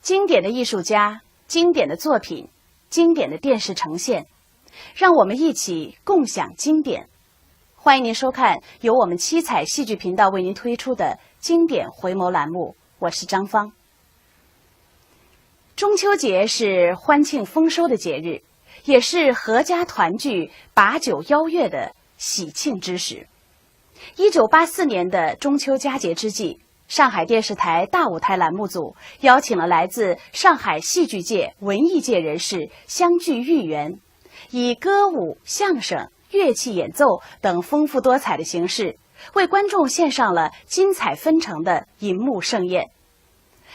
经典的艺术家，经典的作品，经典的电视呈现，让我们一起共享经典。欢迎您收看由我们七彩戏剧频道为您推出的经典回眸栏目，我是张芳。中秋节是欢庆丰收的节日，也是阖家团聚、把酒邀月的喜庆之时。1984年的中秋佳节之际，上海电视台大舞台栏目组邀请了来自上海戏剧界、文艺界人士相聚豫园，以歌舞、相声、乐器演奏等丰富多彩的形式，为观众献上了精彩纷呈的银幕盛宴。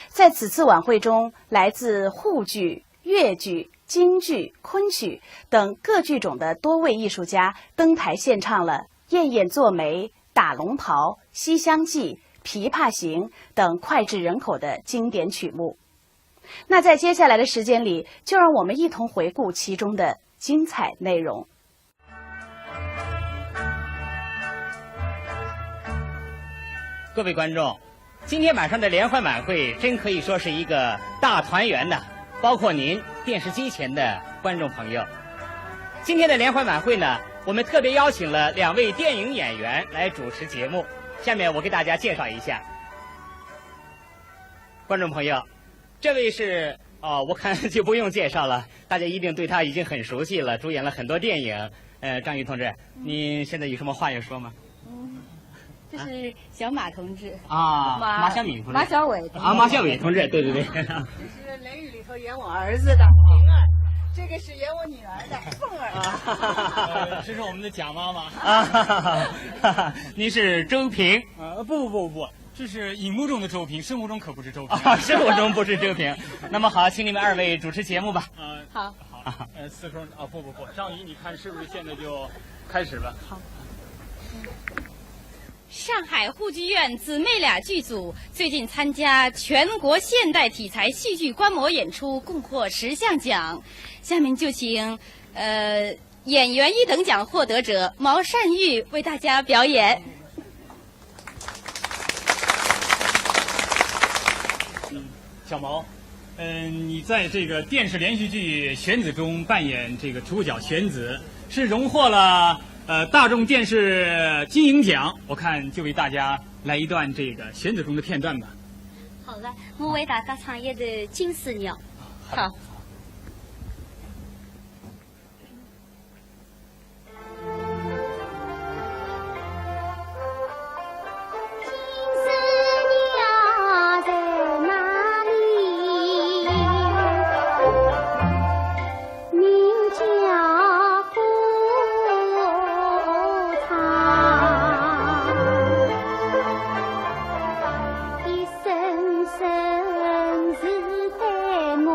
在此次晚会中，来自沪剧、粤剧、京剧、昆曲等各剧种的多位艺术家登台献唱了《燕燕做眉》、《打龙袍》、《西厢记》、《琵琶行》等脍炙人口的经典曲目。那在接下来的时间里，就让我们一同回顾其中的精彩内容。各位观众，今天晚上的联欢晚会真可以说是一个大团圆呐，包括您电视机前的观众朋友。今天的联欢晚会呢，我们特别邀请了2位电影演员来主持节目，下面我给大家介绍一下。观众朋友，这位是我看就不用介绍了，大家一定对他已经很熟悉了，主演了很多电影。张宇同志，您现在有什么话要说吗？这是小马同志啊，马小敏同志，马小伟啊，马小伟同志，对对对。这是《雷雨》里头演我儿子的平儿，这个是演我女儿的凤儿。这是我们的贾妈妈啊，您是周平？不，这是荧幕中的周平，生活中可不是周平。生活中不是周平。那么好，请你们2位主持节目吧。好。四空不，张怡，你看是不是现在就开始吧？好。上海沪剧院姊妹俩剧组最近参加全国现代题材戏剧观摩演出，共获10项奖。下面就请演员1等奖获得者毛善玉为大家表演。小毛，你在这个电视连续剧《玄子》中扮演这个主角玄子，是荣获了大众电视金鹰奖。我看就为大家来一段这个《玄子》中的片段吧。好了，我为大家唱一段《金丝鸟》。好。深深是在我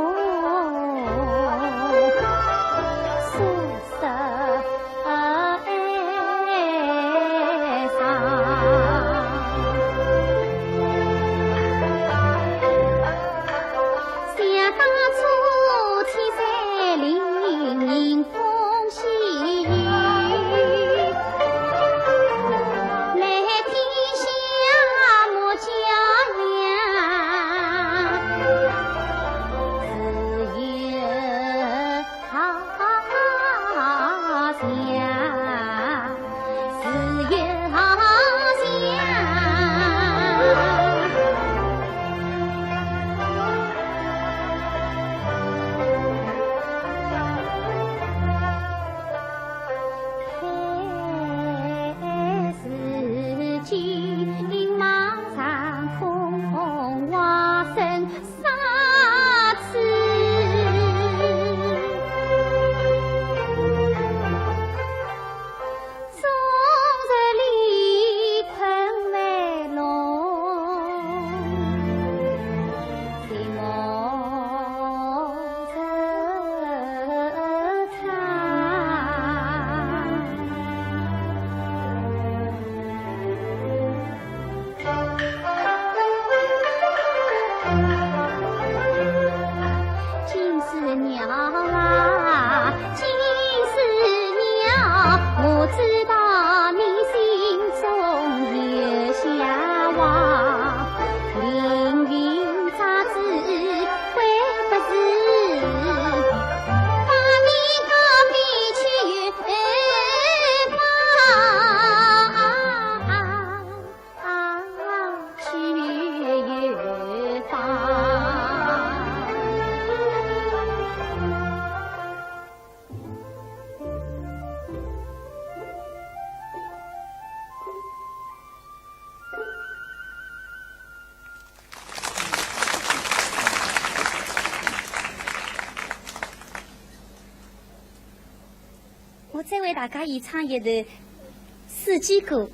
我再为大家演唱一段四季歌。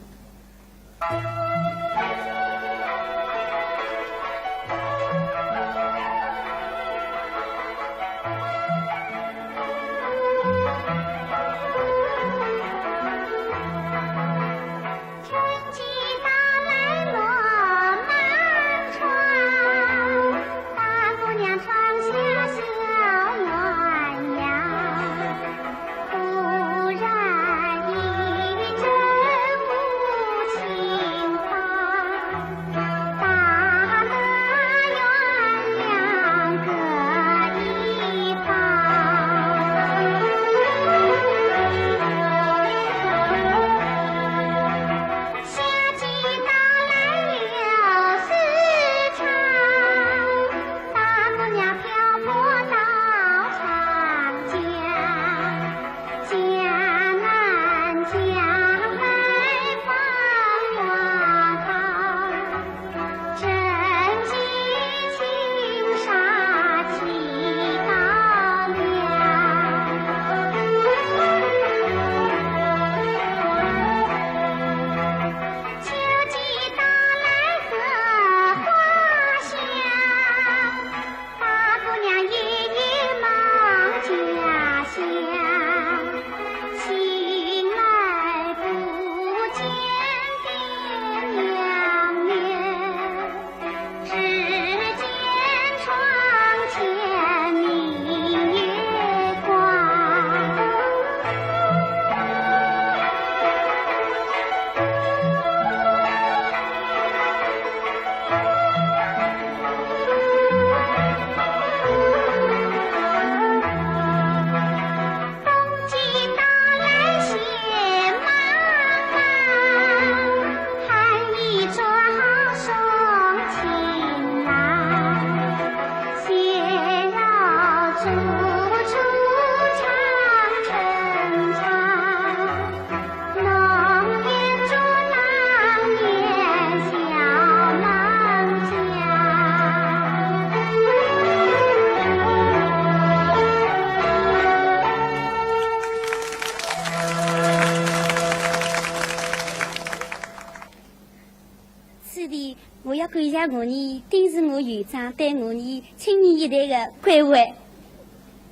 感谢我呢丁氏我园长对我呢青年一代的关怀。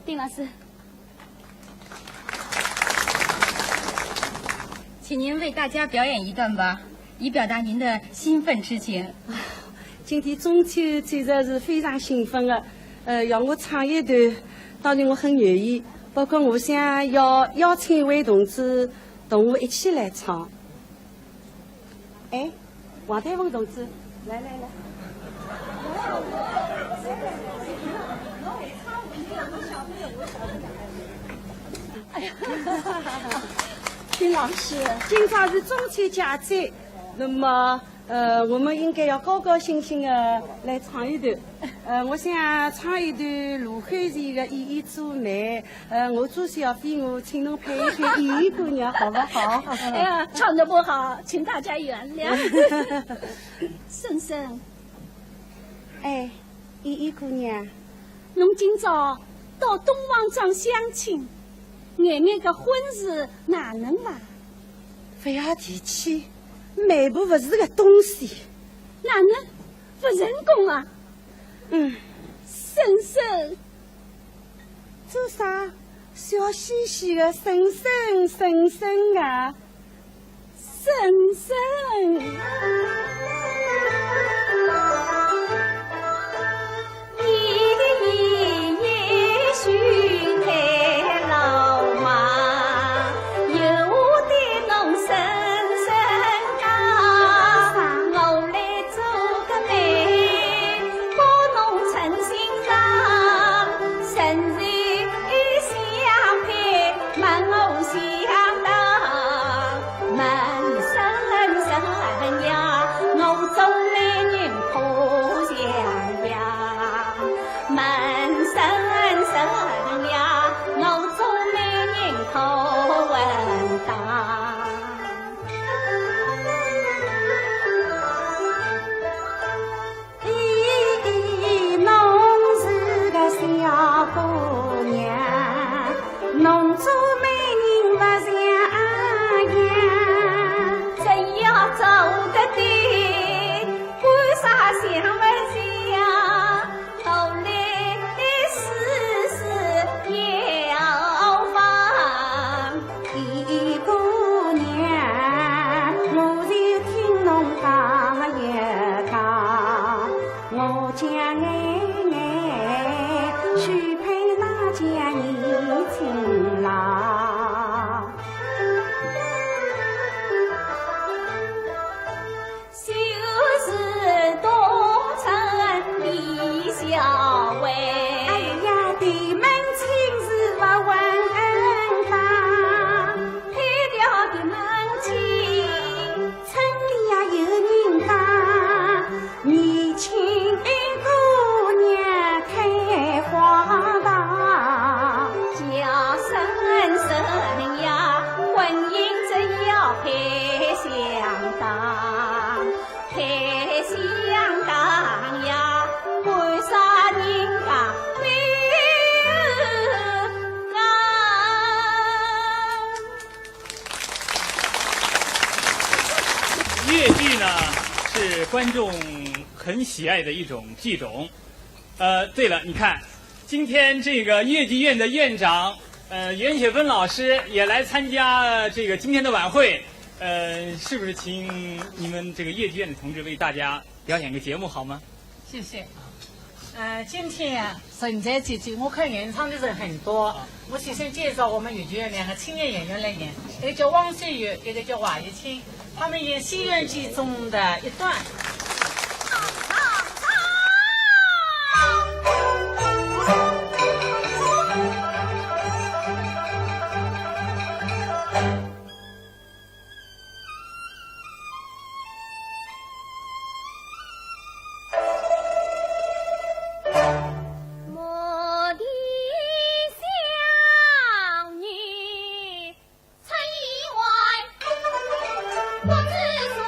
丁老师，请您为大家表演一段吧，以表达您的兴奋之情。今天中秋简直是非常兴奋的，要我唱一段，当然我很愿意。不过我想要邀请一位同志同我一起来唱。哎，王台凤同志，来。哎呀，丁老师，今朝是中秋佳节，那么我们应该要高高兴兴的来唱一段。我想唱一段卢汉前的《依依做媒》。我做小飞我请侬配一配依依姑娘，好不好？哎呀，唱得不好，请大家原谅。婶婶，哎，依依姑娘，侬今朝到东王庄相亲，眼个婚事哪能啦？不要提起，媒婆不是个东西，哪能不成功啊？婶婶，做啥笑嘻嘻的婶婶啊？婶婶。侬做媒人不是许配那家你情郎。旧时东城李小薇，哎呀，对门亲事不问当，配掉的门亲，村里呀有人讲，年轻姑娘开花堂，叫声声呀，婚姻这要配相当，配相当呀，为啥人家没有讲？越剧呢是观众很喜爱的一种剧种。对了，你看，今天这个越剧院的院长袁雪芬老师也来参加这个今天的晚会。是不是请你们这个越剧院的同志为大家表演个节目好吗？谢谢。今天啊，人才济济，我看演唱的人很多。我首先介绍我们越剧院两个青年演员来演，一个叫汪岁月，一个叫瓦玉清，他们演西园记中的一段。我只说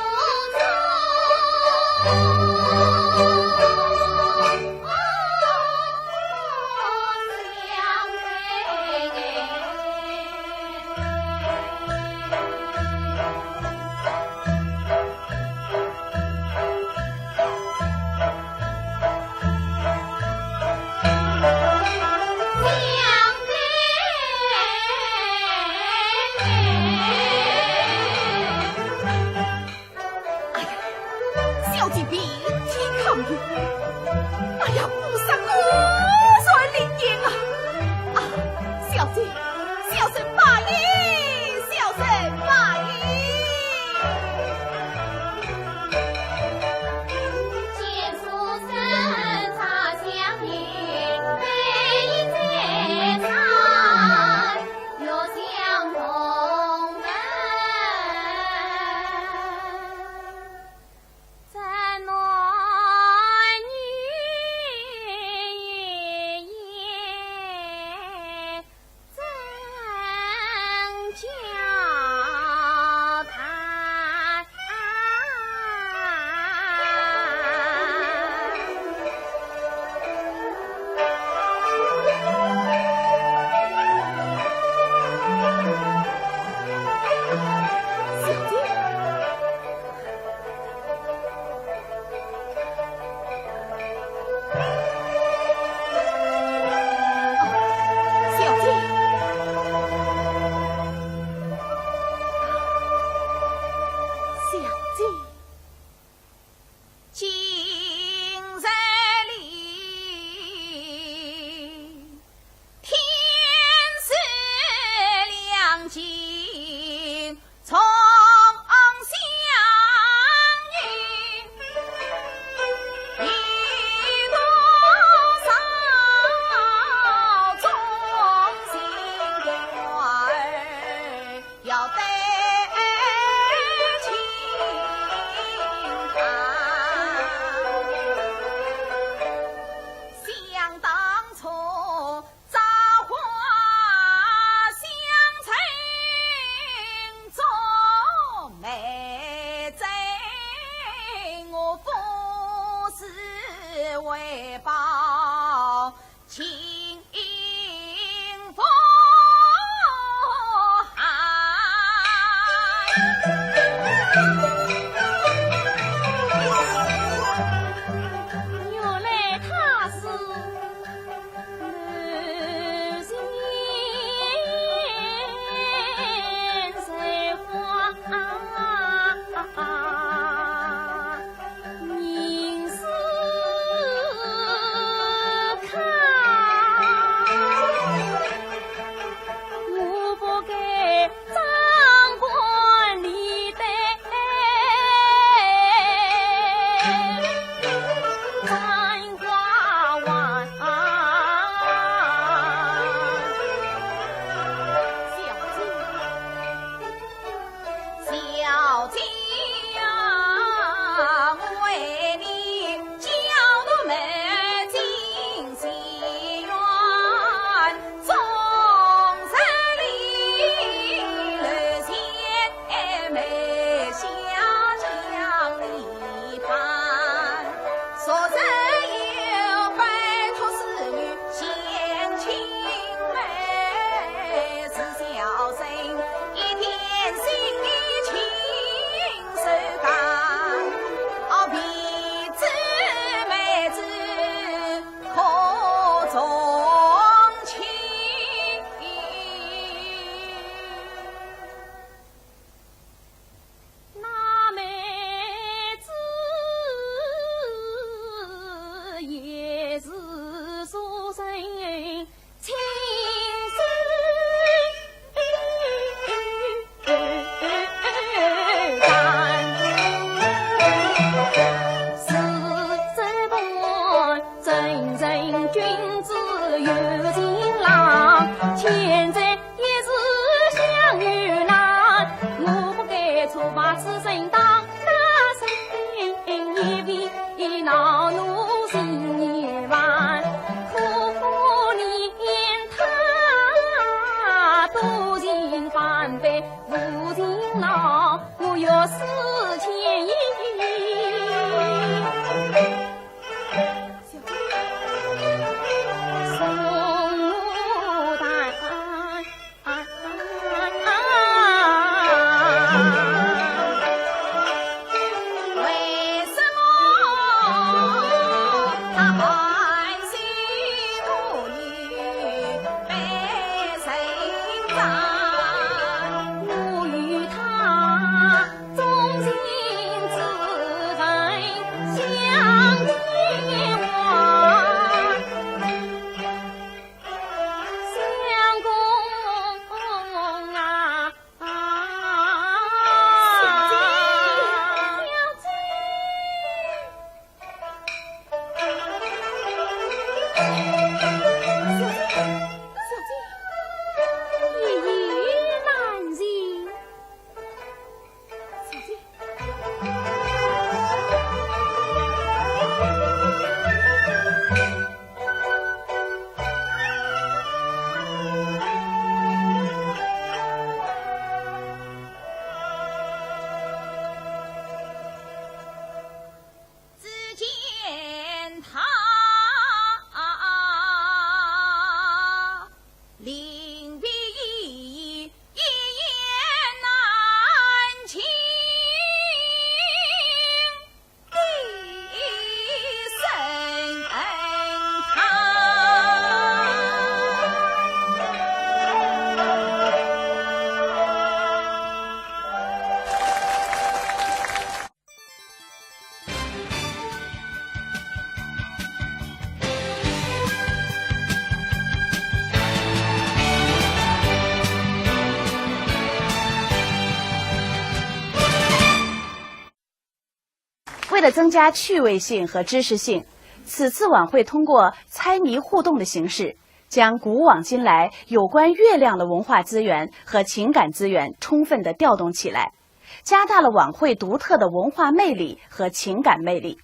为了增加趣味性和知识性，此次晚会通过猜谜互动的形式，将古往今来有关月亮的文化资源和情感资源充分地调动起来，加大了晚会独特的文化魅力和情感魅力。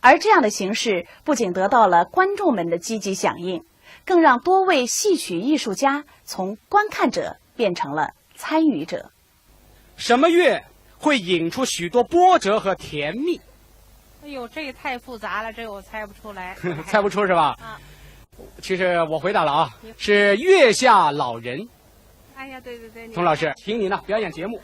而这样的形式不仅得到了观众们的积极响应，更让多位戏曲艺术家从观看者变成了参与者。什么乐会引出许多波折和甜蜜？哎呦，这也太复杂了，这我猜不出来。猜不出是吧？啊，其实我回答了啊，是月下老人。哎呀，对对对，童老师，请你呢表演节目。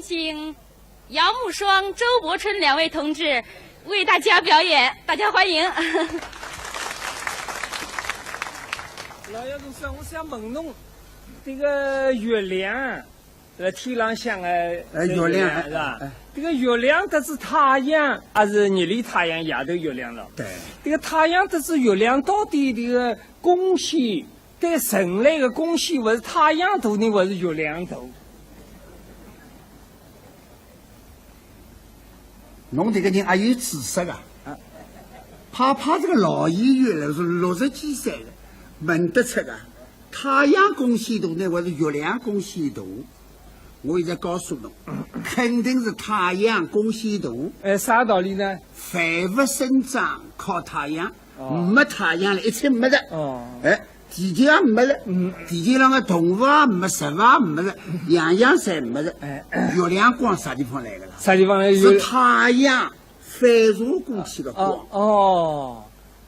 请姚慕双、周伯春两位同志为大家表演，大家欢迎。老姚同志，我想问侬，这个月亮，天朗向月亮是吧？这个月亮它是太阳还是日里太阳夜头月亮了？对。这个太阳它是月亮到底这个贡献对人类的贡献，还是太阳大呢，还是月亮大？侬这个人也有知识啊！怕这个老演员了，是60几岁了，问得出啊，太阳贡献大呢，还是月亮贡献大？我现在告诉侬，肯定是太阳贡献大。啥道理呢？万物生长靠太阳，没太阳了，一切没的。地球也没了，地球上的动物也没，植物也没了，样样侪没了。月亮光啥地方来的啦？啥地方来？是太阳反射过去的光。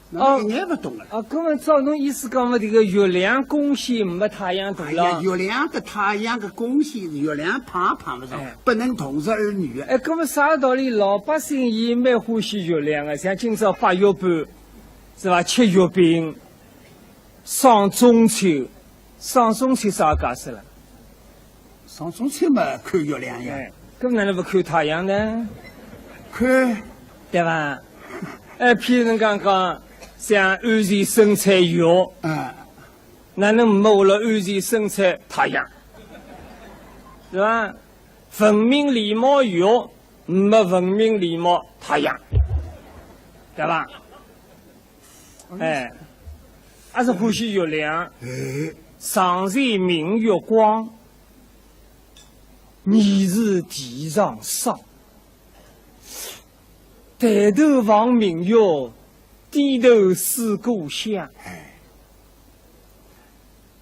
那一眼不懂了。那么照侬意思讲嘛，这个月亮贡献没太阳大了。月亮跟太阳的贡献是月亮胖不上，不能同日而语。那么啥道理？老百姓也蛮欢喜月亮的，像今朝8月半，是吧？吃月饼，上中秋，上中秋啥解释了？上中秋嘛，看月亮呀。那哪能不看太阳呢？看，对吧？譬如侬讲像安全生产药，哪能没为了安全生产太阳？是吧？文明礼貌药没文明礼貌太阳，对吧？还是欢喜月亮。上才明月光，你是地上霜。抬头望明月，低头思故乡。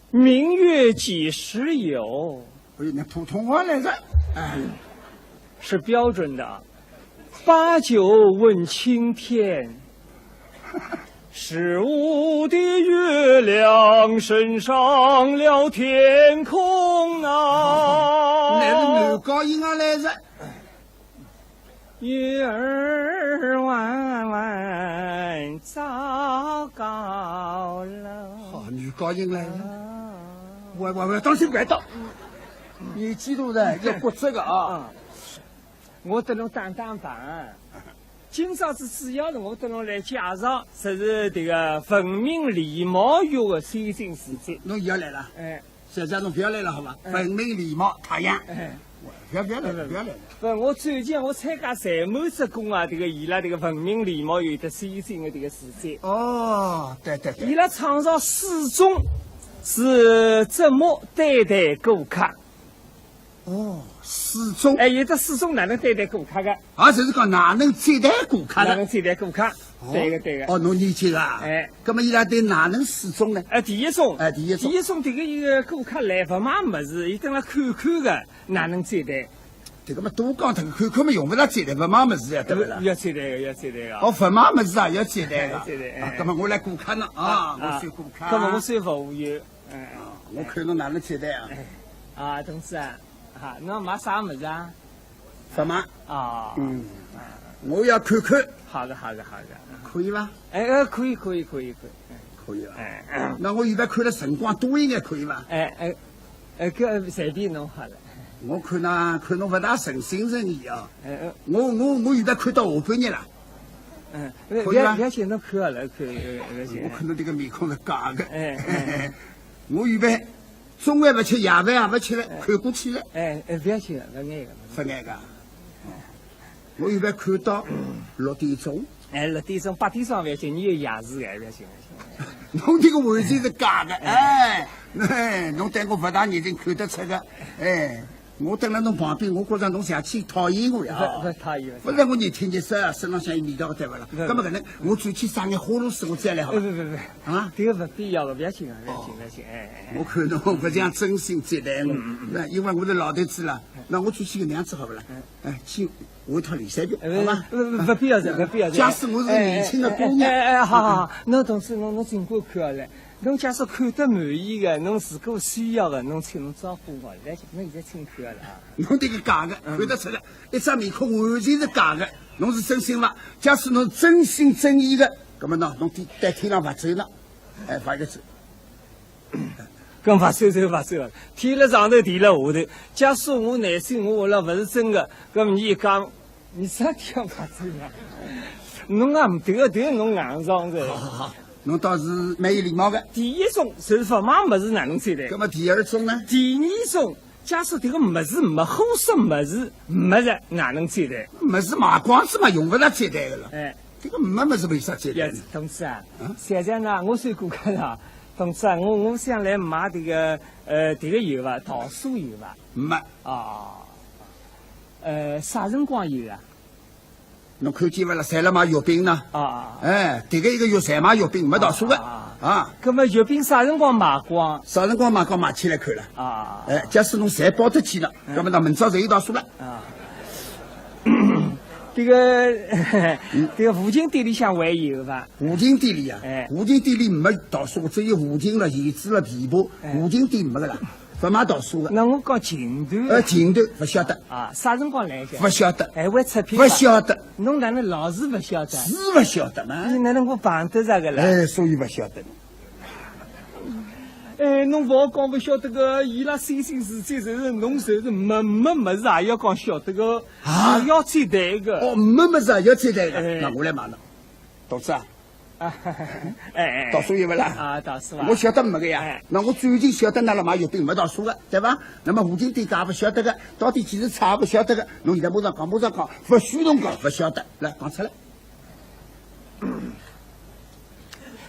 明月几时有？那普通话来着。是标准的。8九问青天，十五的月亮升上了天空啊！那是男高音啊来着。月儿弯弯早高楼。好，女高音来了。我当心拐到。你记住的，要过这个啊。我得侬打板。今朝子主要是我得侬来介绍，这是这个文明礼貌药的先进事迹。侬也要来了？小姐，侬不要来了好吧？文明礼貌太阳。不要来了，不要来了。不，我最近我参加财贸职工啊，这个伊拉这个文明礼貌有的先进的这个事迹。对。伊拉创造始终是折磨对待顾客。始终。有的始终哪能对待顾客的？就是讲哪能接待顾客的？哪能接待顾客？对个。侬理解了。那么伊拉对哪能始终呢？第一种，第一种这个一个顾客来不买么子，伊等了看看的，哪能接待？这个嘛多讲头看嘛用不着接待，不买么子呀，对不啦？要接待个。不买么子啊，要接待个。接待。那么我来顾客呢我算顾客。那么我算服务员。我看侬哪能接待啊？同志侬买啥么子啊？不买。我要看看。好的。可以吧？可以。可以啊。那我现在看的辰光多一点，可以吧？搿随便侬好了。我看侬不大诚心诚意啊。我现在看到下半日了。可以吧？不要紧，侬看好了，看。我看侬这个面孔是假的。我预备中饭不吃，夜饭也不吃了，看过去了。不要紧，不爱个。我预备看到6点钟。 6点钟、8点钟不要紧，你有夜视的，不要紧。侬这个完全是假的，侬对我不大眼睛看得出的，我蹲在侬旁边，我觉着侬想去讨厌我呀？不讨厌。不是我热天热色，身上像有味道，对不啦？那么可能我转去撒眼花露水，我再来好吧？不，啊，这个不必要的，不要紧啊，不要紧。我看侬不这样真心接待我，因为我是老头子了，那我转去个样子好不啦？去。 我一套离山票，好吧？不必要这，不必要这。假使我是年轻的姑娘，好，侬同志，侬尽管看好了。侬假使看得满意的，侬自个需要的，侬请侬招呼我，来，侬现在请客了啊。侬这个假的看得出来，一张面孔完全是假的。侬是真心伐？假使侬真心真意的，那么侬在天上罚走呢，哎，罚个走。跟罚走了，天了上头，地了下头。假使我内心我了不是真的，那么你一讲，你啥地方罚走呀？侬啊，迭个侬硬上的。好，侬倒是蛮有礼貌的。第一种是勿买物事哪能对待？那么第二种呢？第二种，假使迭个物事没好色物事哪能对待？物事卖光子嘛，用不着接待的了。哎，这个没物事为啥接待？同志啊，现在呢，我算顾客了。同志啊，我想来买这个有伐？桃酥有伐？没啊。啥辰光有啊？侬看见勿啦？侪辣卖月饼呢。啊。哎，这个一个月侪卖月饼，没桃酥的。啊。那么月饼啥辰光卖光？啥辰光卖光买起来看了。啊。哎，假使侬侪包得起了，那么到明朝侪有桃酥了。啊。这个附近店里向还有伐？附近店里啊，附近店里没桃酥，只有附近了椰子了枇杷，附近店没个啦，不卖桃酥的。那我讲近段。近段不晓得。啊，啥辰光来的？不晓得。还会出品？不晓得。侬哪能老是不晓得？是不晓得嘛？你哪能我碰得着个啦？哎，所以不晓得。哎，侬勿好讲不晓得个，伊拉三星四季就是侬就是没物事也要讲晓得个，也要接待个。哦，没物事也要接待个，那我来买了。同志啊，桃酥有勿啦？啊，桃酥啊。我晓得没个呀。那我最近晓得㑚辣买月饼没桃酥个，对伐？那么附近店家勿晓得个，到底几时差勿晓得个，侬现在马上讲，勿许侬讲，勿晓得，来讲出来。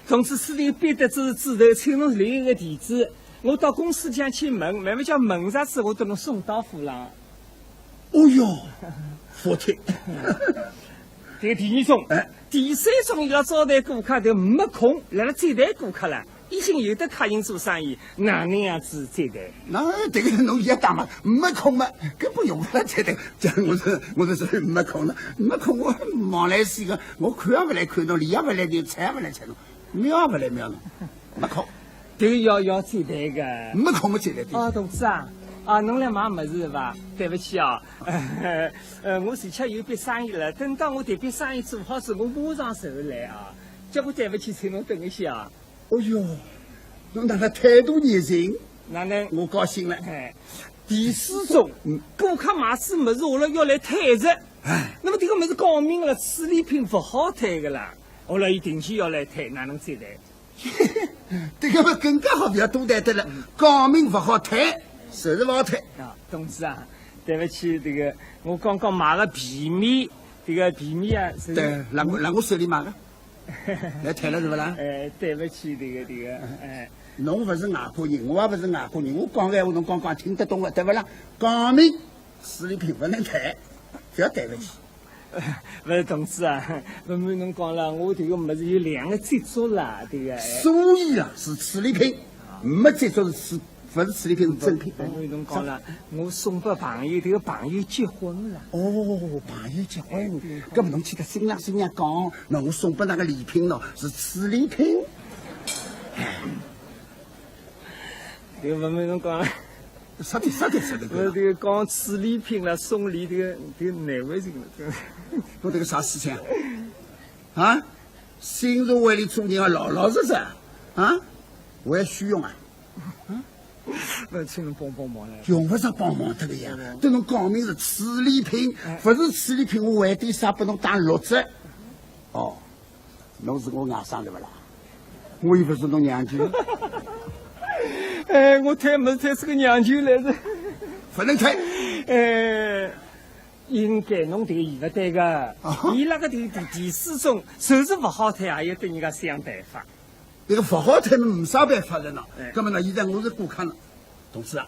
同志，此地别得之指头，请侬留一个地址，我到公司里去问，慢慢叫问啥子，我都能送到府上。哦哟，服帖。这个第二种，第三种伊拉招待顾客都没空，来了接待顾客了，已经有的客人做生意，哪能样子接待？那这个侬也讲嘛，没空嘛，根本用不了接待。讲我是没空了，没空我忙来死个，我看也不来看侬，理也不来理，睬也不来睬侬。瞄也不来瞄侬，没空。这个要接待个。没空没接待的。啊，同志啊，侬来买物事是伐？对不起啊，我前吃有笔生意了，等到我这笔生意做好之后，我马上收来啊。叫我对不起，请侬等一下啊。哦哟，侬哪个态度热情？哪能？我高兴了。第四种，顾客买次物事下来要来退值，那么这个物事讲明了，此礼品不好退的啦。后来伊定期要来退，哪能接待？这个嘛更加好，不要多待得了。讲明不好退，就是不好退。啊，同志啊，对不起，这个我刚刚买个皮面，这个皮面啊是。对，让我手里买个。来退了是不啦？对不起，这个，侬不是外国人，我也不是外国人，我讲个闲话侬刚刚听得懂的，对不啦？讲明此礼品不能退，不要对不起。不是同志啊，不瞒侬讲了，我这个物事有2个接触啦，这个。所以啊，是此礼品，没接触是不是此礼品是真品。我跟侬讲了，我送给朋友，这个朋友结婚了。哦，朋友结婚，搿么侬去跟新娘讲，那我送给那个礼品喏是此礼品。这个不瞒侬讲了。啥的这个。这个讲此礼品了，送礼这个难为情了。我这个啥事情啊？新社会里做人要老实实啊，我要虚荣啊。那请侬帮忙来。用不着帮忙这个呀，对侬讲明是此礼品，不是此礼品，我还得啥拨侬打6折。哦，侬是我外甥对不啦？我又不是侬娘舅。我退么退是个娘舅来着，不能退。应该侬这个意不对个，伊那个第4种，就是不好退，也要对人家想办法。这个不好退，没啥办法的呢。那么呢，现在我是顾客了，同志啊，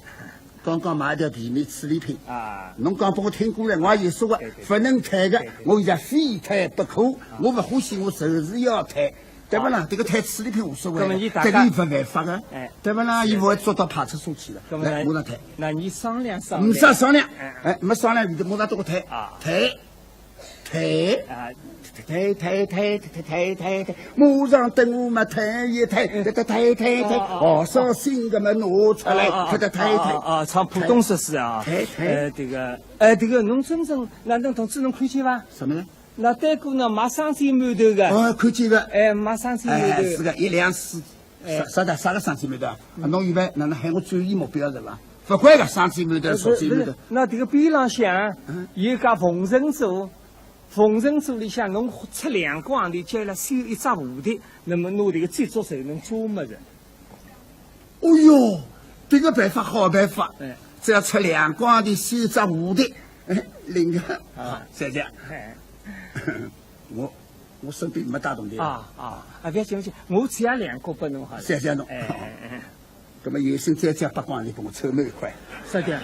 刚刚买一条皮面此礼品啊，侬讲拨我听过来，我也有说的，不能退的，我现在非退不可，我不欢喜，我就是要退。对不啦？这个退此礼品无所谓，这个伊不犯法的，对不啦？伊不会捉到派出所去的，来马上退。那你商量，没啥商量，没商量，你就马上给我退，退抬，马上等我们抬一抬，哦，烧新的嘛拿出来，抬。唱浦东诗诗啊，这个农村生，那同志侬看见伐？什么呢？那单哥呢，买生菜馒头的。哦，看见了。买生菜馒头。是个1两4，啥个生菜馒头啊？侬以为哪能喊我转移目标是吧？不管个生菜馒头、熟菜馒头。那这个边浪向有家缝纫组。缝纫组里向，侬出2光钿，叫伊拉修一只蝴蝶，那么拿这个制作手能做么子？哦哟，这个办法好办法！只要出2光钿修一只蝴蝶，另个再讲。我身边没带动的。不要紧，我只要2个拨侬好了。谢谢侬。那么有心再加8光钿给我凑满1块。是的。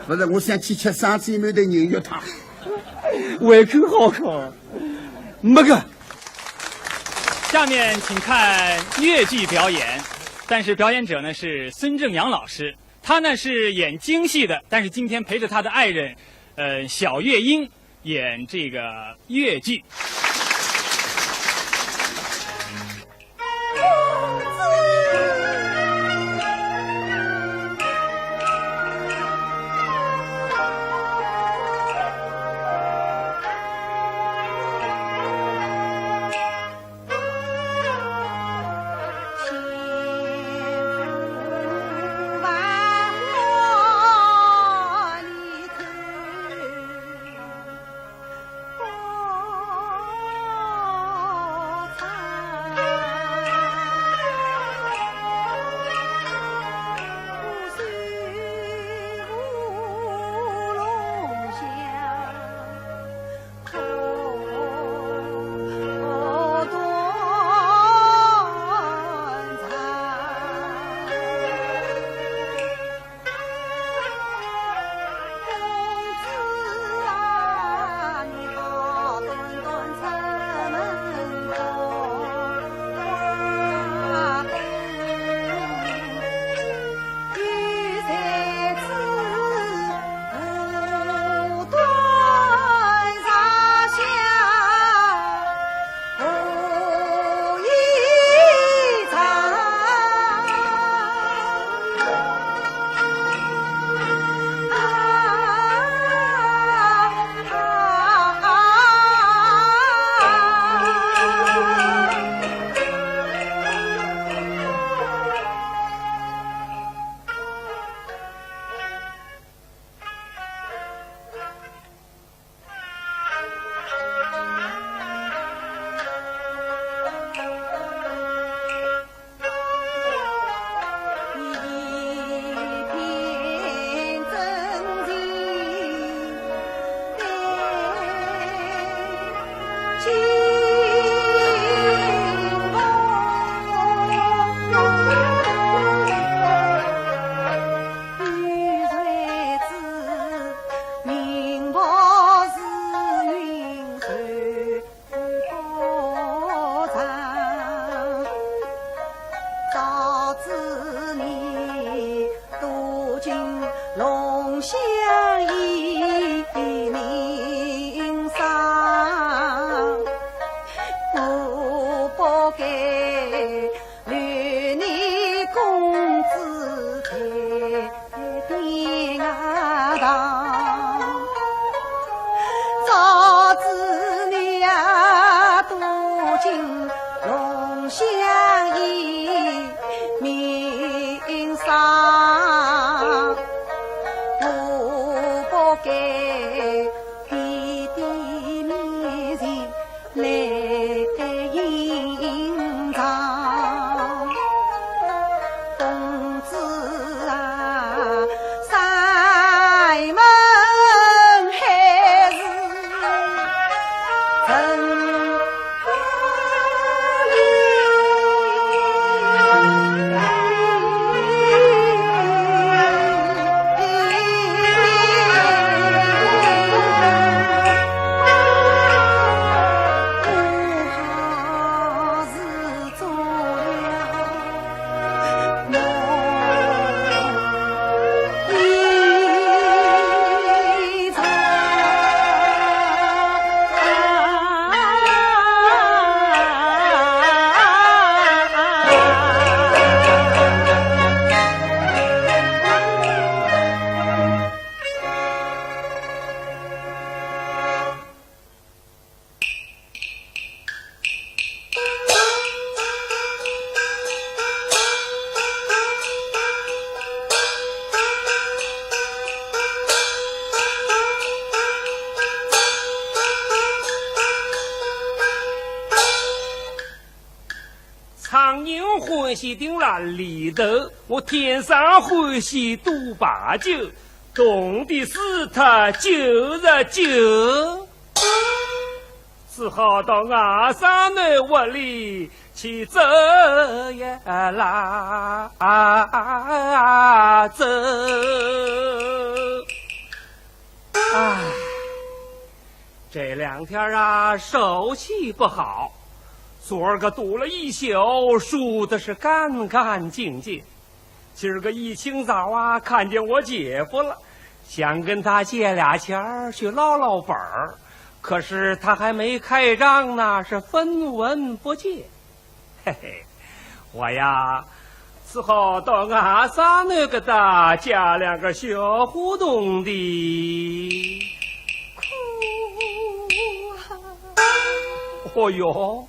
不是，我想去吃生菜馒头牛肉汤。胃口好烤，没个。下面请看越剧表演，但是表演者呢是孙正阳老师，他呢是演京戏的，但是今天陪着他的爱人，小月英演这个越剧。啊。欢喜顶烂里头，我天生欢喜赌把酒，懂的是他就是酒。只好到外甥女屋里去走呀啦走。唉，这两天啊，手气不好。昨儿个读了一宿，输的是干干净净。今儿个一清早啊，看见我姐夫了，想跟他借俩钱儿去捞捞本儿。可是他还没开张呢，是分文不借。嘿嘿，我呀，只好到俺仨那个的加两个小互动的。哭啊！哦哟，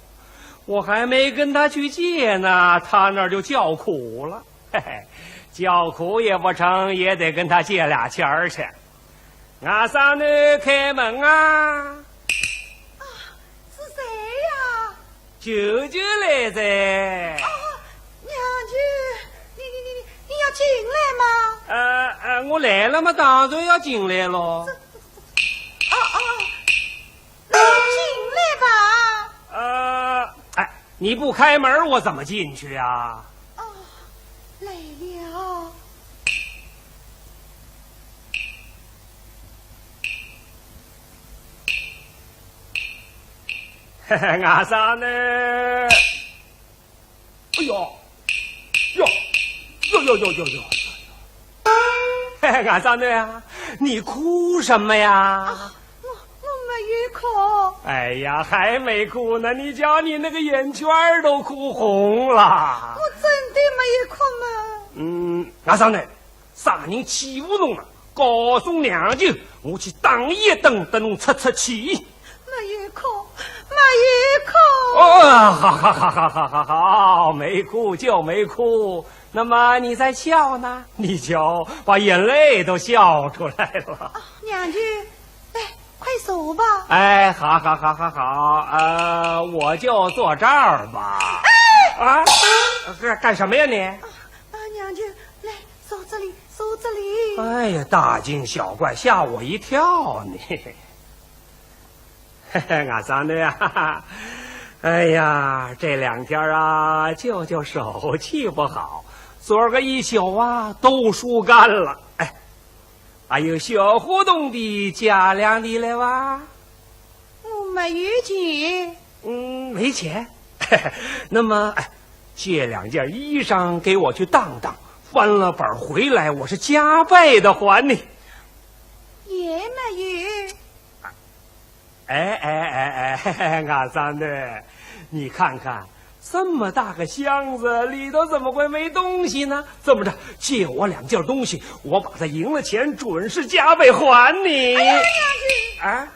我还没跟他去借呢，他那儿就叫苦了。嘿嘿，叫苦也不成，也得跟他借俩钱儿去。俺仨女开门啊！是谁呀？舅舅来着。娘舅，你要进来吗？我来了嘛，当然要进来喽。那进来吧。你不开门，我怎么进去啊？来了。俺仨呢？哎呦，哟！俺仨呢呀？你哭什么呀？我没有哭。哎呀，还没哭呢！你瞧你那个眼圈都哭红了。我真的没有哭嘛。俺仨呢？啥人欺负侬了？告诉娘舅，我去当一顿等侬出气。没有哭。好，没哭就没哭。那么你在笑呢？你瞧，把眼泪都笑出来了。娘舅，来，快走吧。好，我就坐这儿吧。干什么呀你？娘舅，来，坐这里。哎呀，大惊小怪，吓我一跳你。俺仨女啊，哎呀，这两天啊，舅舅手气不好，昨儿个一宿啊都输干了。还有小互动的加两的来吧？我没有钱。没钱。那么，借两件衣裳给我去当当，翻了本回来，我是加倍的还你。也没有。俺仨女，你看看这么大个箱子里头怎么会没东西呢？这么着，借我两件东西，我把它赢了钱准是加倍还你。没有呀。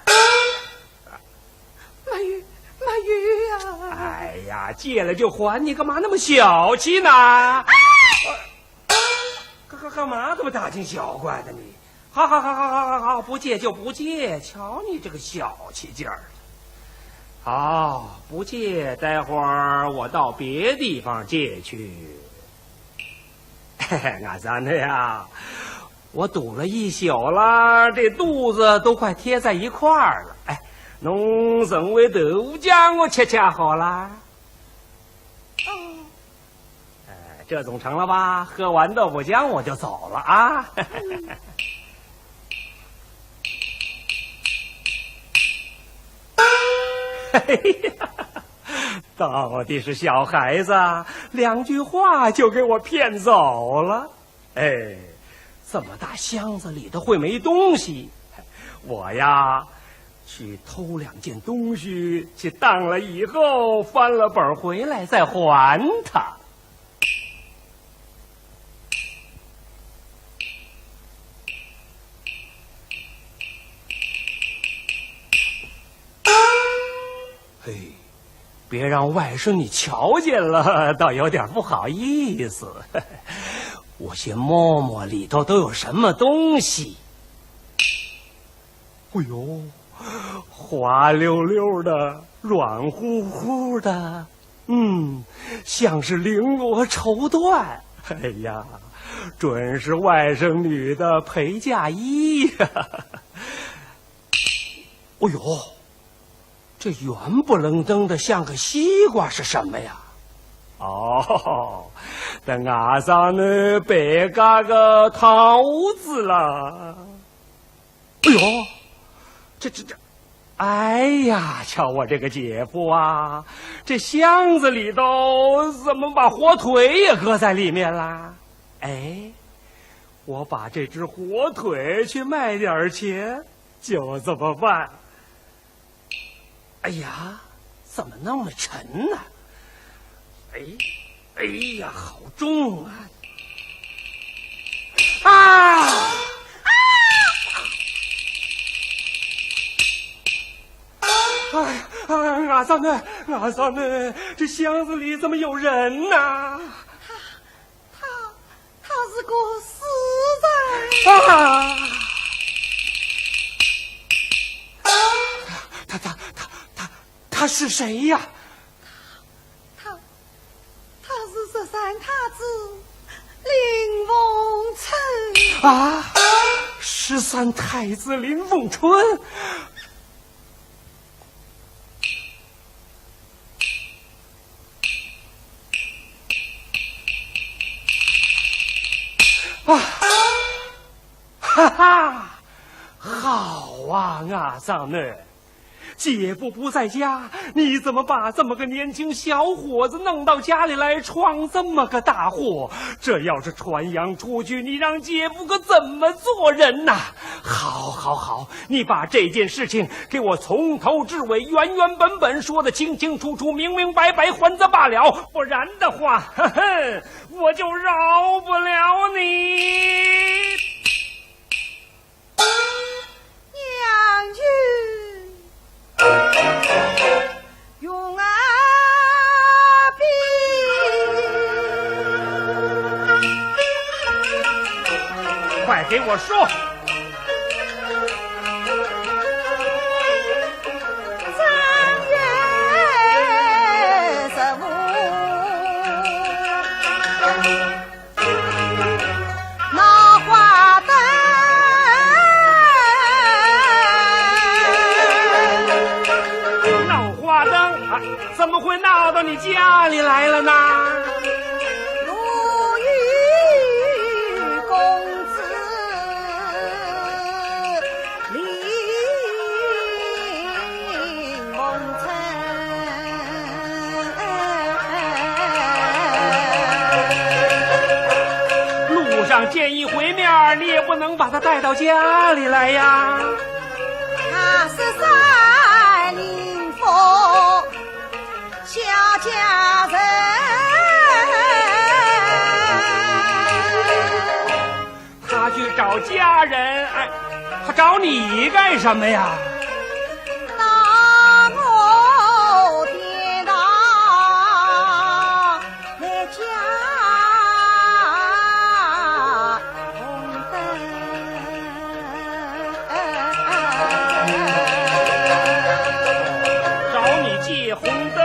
哎呀，借了就还，你干嘛那么小气呢？干嘛这么大惊小怪的你？好，不借就不借，瞧你这个小气劲儿。好，不借，待会儿我到别地方借去。俺仨女呀，我赌了一宿了，这肚子都快贴在一块儿了。侬认为豆腐浆我吃好了？这总成了吧？喝完豆腐浆我就走了啊。哎呀，到底是小孩子，两句话就给我骗走了。这么大箱子里头会没东西？我呀，去偷两件东西，去当了以后翻了本回来再还他。别让外甥你瞧见了，倒有点不好意思。我先摸摸里头都有什么东西。哎呦，滑溜溜的，软乎乎的，像是绫罗绸缎。哎呀，准是外甥女的陪嫁衣呀！哦呦，这圆不愣登的像个西瓜是什么呀？哦，在牙上呢别嘎个桃子了。哎呦，这，哎呀，瞧我这个姐夫啊，这箱子里头怎么把火腿也搁在里面啦？哎，我把这只火腿去卖点钱，就这么办。哎呀，怎么那么沉呢？哎呀，好重啊！阿桑呢？这箱子里怎么有人呢？他是个死人。他是谁呀？他是13太子林凤春啊！13太子林凤春。哈哈，好啊，阿桑呢？姐夫不在家，你怎么把这么个年轻小伙子弄到家里来闯这么个大祸？这要是传扬出去，你让姐夫可怎么做人呐？好，你把这件事情给我从头至尾原本说的清清楚楚、明明白白，还则罢了，不然的话，我就饶不了你。娘去。用啊快给我说！怎么会闹到你家里来了呢？如遇公子林凤春。路上见一回面，你也不能把他带到家里来呀。他是在林凤小家人，他去找家人，哎，他找你干什么呀？当我跌倒来家红灯，找你借红灯。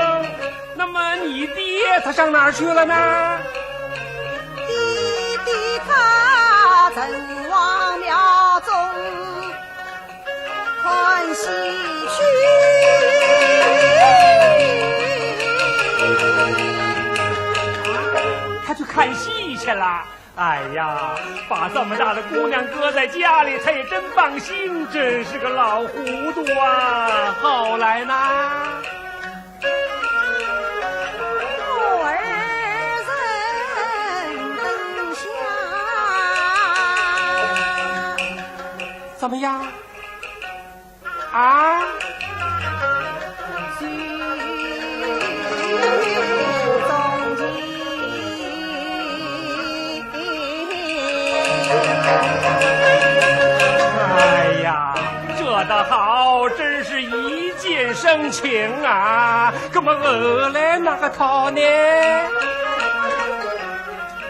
那么你爹他上哪儿去了呢？弟他正往庙中看戏去。他去看戏去了。哎呀，把这么大的姑娘搁在家里，他也真放心，真是个老糊涂啊！后来呢？怎么样？啊？哎呀，这倒好，真是一见生情啊！怎么后来那个套呢？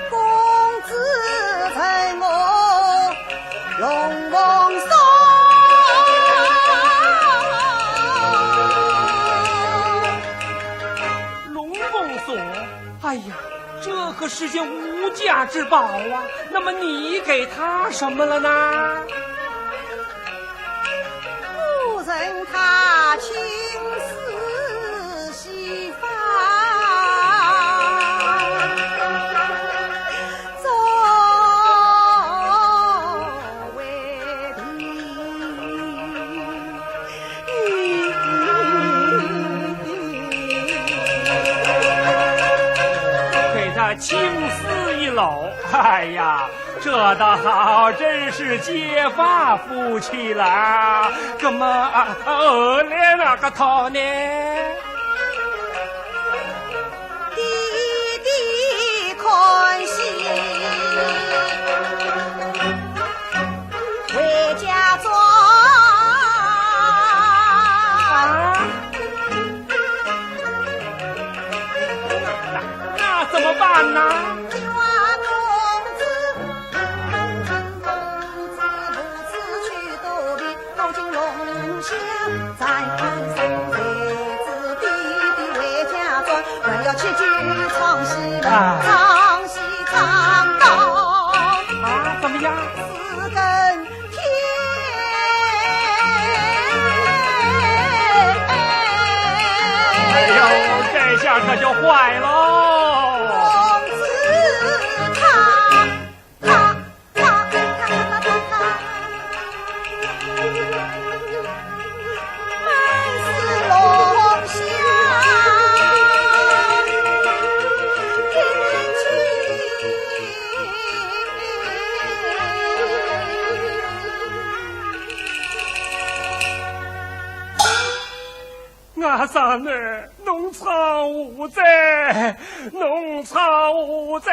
公子在我龙凤松，龙凤河世间无价之宝啊。那么你给他什么了呢？夫人她情思细发，作为给他青丝一搂，哎呀，这倒好，真是结发夫妻了。怎么来那个他呢？弟弟宽喜回家庄，那怎么办呢？再看上孩子弟弟回家庄，还要去举唱戏唱戏唱到怎么样？4更天。哎呦，这下可就坏喽！阿三儿，农场无灾，农场无灾。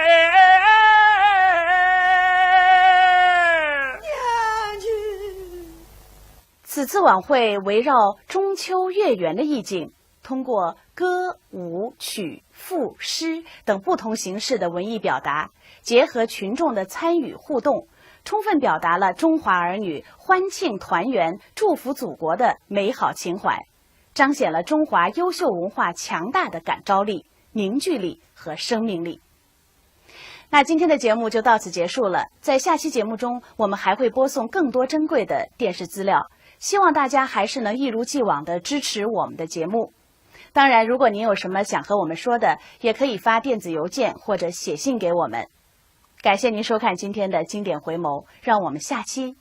此次晚会围绕中秋月圆的意境，通过歌、舞、曲、赋、诗等不同形式的文艺表达，结合群众的参与互动，充分表达了中华儿女欢庆团圆、祝福祖国的美好情怀，彰显了中华优秀文化强大的感召力、凝聚力和生命力。那今天的节目就到此结束了，在下期节目中，我们还会播送更多珍贵的电视资料，希望大家还是能一如既往地支持我们的节目。当然，如果您有什么想和我们说的，也可以发电子邮件或者写信给我们。感谢您收看今天的经典回眸，让我们下期